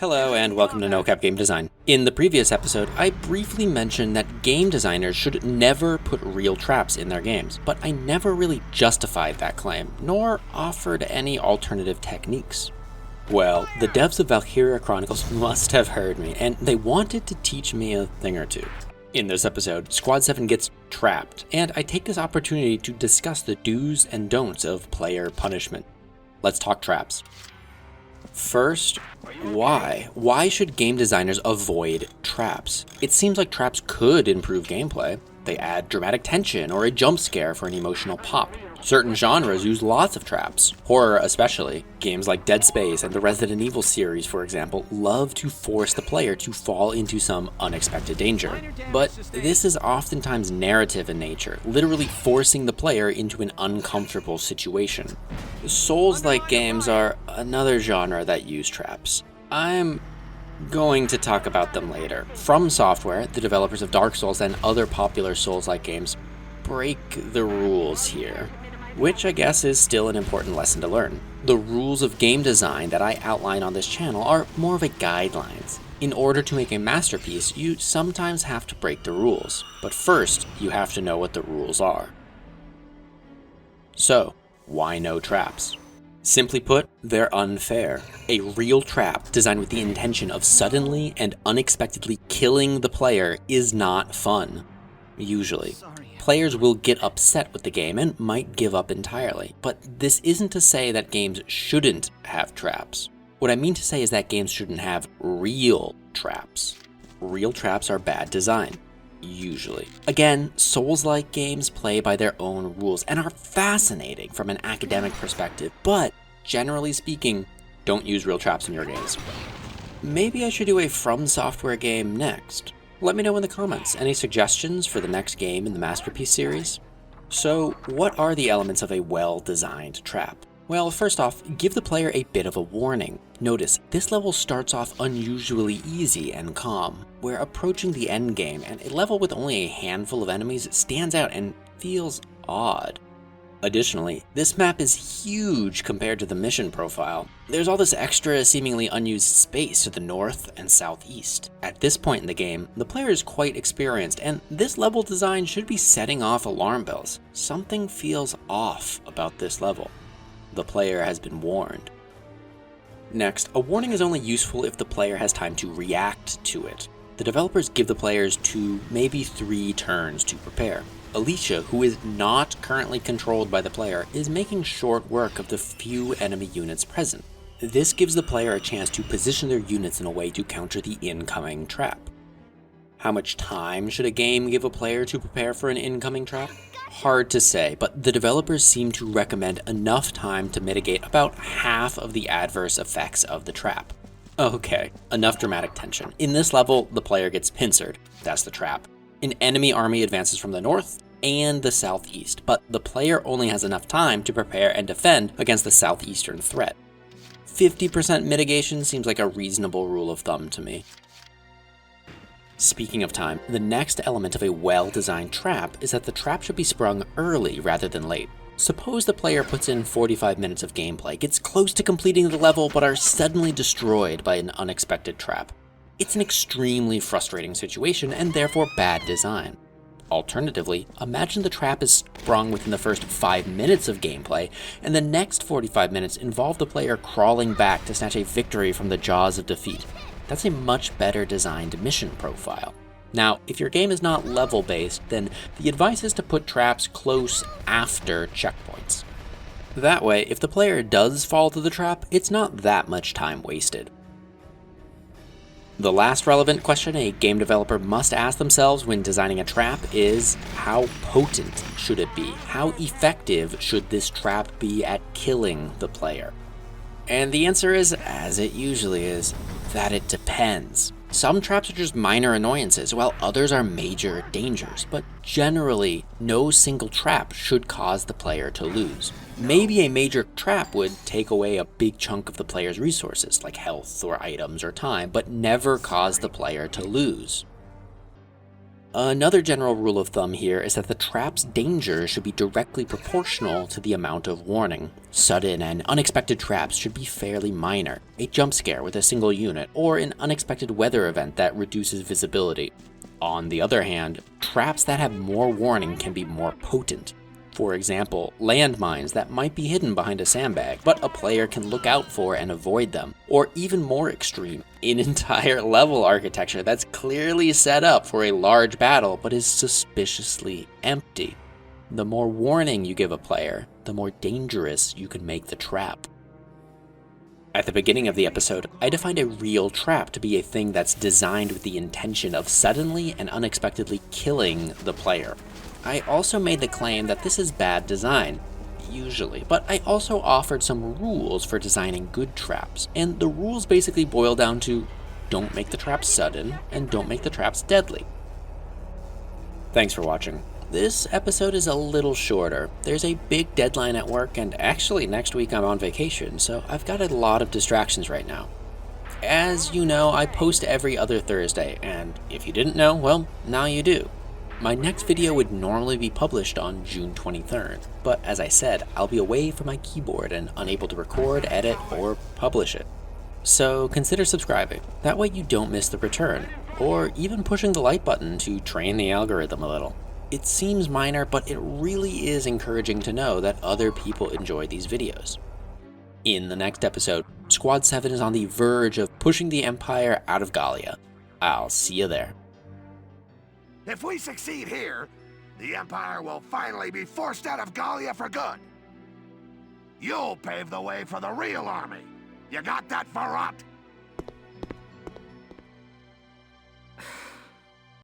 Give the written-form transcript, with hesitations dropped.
Hello and welcome to Nocab Game Design. In the previous episode, I briefly mentioned that game designers should never put real traps in their games, but I never really justified that claim, nor offered any alternative techniques. Well, the devs of Valkyria Chronicles must have heard me, and they wanted to teach me a thing or two. In this episode, Squad 7 gets trapped, and I take this opportunity to discuss the do's and don'ts of player punishment. Let's talk traps. First, why? Why should game designers avoid traps? It seems like traps could improve gameplay. They add dramatic tension or a jump scare for an emotional pop. Certain genres use lots of traps, horror especially. Games like Dead Space and the Resident Evil series, for example, love to force the player to fall into some unexpected danger. But this is oftentimes narrative in nature, literally forcing the player into an uncomfortable situation. Souls-like games are another genre that use traps. I'm going to talk about them later. From Software, the developers of Dark Souls and other popular Souls-like games, break the rules here, which I guess is still an important lesson to learn. The rules of game design that I outline on this channel are more of a guidelines. In order to make a masterpiece, you sometimes have to break the rules, but first you have to know what the rules are. So, why no traps? Simply put, they're unfair. A real trap designed with the intention of suddenly and unexpectedly killing the player is not fun. Usually. Players will get upset with the game and might give up entirely, but this isn't to say that games shouldn't have traps. What I mean to say is that games shouldn't have real traps. Real traps are bad design. Usually. Again, Souls-like games play by their own rules and are fascinating from an academic perspective, but generally speaking, don't use real traps in your games. Maybe I should do a From Software game next. Let me know in the comments. Any suggestions for the next game in the Masterpiece series? So, what are the elements of a well-designed trap? Well, first off, give the player a bit of a warning. Notice, this level starts off unusually easy and calm, where approaching the end game and a level with only a handful of enemies stands out and feels odd. Additionally, this map is huge compared to the mission profile. There's all this extra, seemingly unused space to the north and southeast. At this point in the game, the player is quite experienced, and this level design should be setting off alarm bells. Something feels off about this level. The player has been warned. Next, a warning is only useful if the player has time to react to it. The developers give the players 2, maybe 3 turns to prepare. Alicia, who is not currently controlled by the player, is making short work of the few enemy units present. This gives the player a chance to position their units in a way to counter the incoming trap. How much time should a game give a player to prepare for an incoming trap? Hard to say, but the developers seem to recommend enough time to mitigate about half of the adverse effects of the trap. Okay, enough dramatic tension. In this level, the player gets pincered. That's the trap. An enemy army advances from the north and the southeast, but the player only has enough time to prepare and defend against the southeastern threat. 50% mitigation seems like a reasonable rule of thumb to me. Speaking of time, the next element of a well-designed trap is that the trap should be sprung early rather than late. Suppose the player puts in 45 minutes of gameplay, gets close to completing the level, but are suddenly destroyed by an unexpected trap. It's an extremely frustrating situation and therefore bad design. Alternatively, imagine the trap is sprung within the first 5 minutes of gameplay, and the next 45 minutes involve the player crawling back to snatch a victory from the jaws of defeat. That's a much better designed mission profile. Now, if your game is not level-based, then the advice is to put traps close after checkpoints. That way, if the player does fall to the trap, it's not that much time wasted. The last relevant question a game developer must ask themselves when designing a trap is, how potent should it be? How effective should this trap be at killing the player? And the answer is, as it usually is, that it depends. Some traps are just minor annoyances, while others are major dangers, but generally, no single trap should cause the player to lose. Maybe a major trap would take away a big chunk of the player's resources, like health or items or time, but never cause the player to lose. Another general rule of thumb here is that the trap's danger should be directly proportional to the amount of warning. Sudden and unexpected traps should be fairly minor, a jump scare with a single unit, or an unexpected weather event that reduces visibility. On the other hand, traps that have more warning can be more potent. For example, landmines that might be hidden behind a sandbag, but a player can look out for and avoid them. Or even more extreme, an entire level architecture that's clearly set up for a large battle but is suspiciously empty. The more warning you give a player, the more dangerous you can make the trap. At the beginning of the episode, I defined a real trap to be a thing that's designed with the intention of suddenly and unexpectedly killing the player. I also made the claim that this is bad design, usually, but I also offered some rules for designing good traps, and the rules basically boil down to don't make the traps sudden and don't make the traps deadly. Thanks for watching. This episode is a little shorter. There's a big deadline at work, and actually next week I'm on vacation, so I've got a lot of distractions right now. As you know, I post every other Thursday, and if you didn't know, well, now you do. My next video would normally be published on June 23rd, but as I said, I'll be away from my keyboard and unable to record, edit, or publish it. So consider subscribing, that way you don't miss the return, or even pushing the like button to train the algorithm a little. It seems minor, but it really is encouraging to know that other people enjoy these videos. In the next episode, Squad 7 is on the verge of pushing the Empire out of Gallia. I'll see you there. If we succeed here, the Empire will finally be forced out of Gallia for good. You'll pave the way for the real army. You got that, Farrat?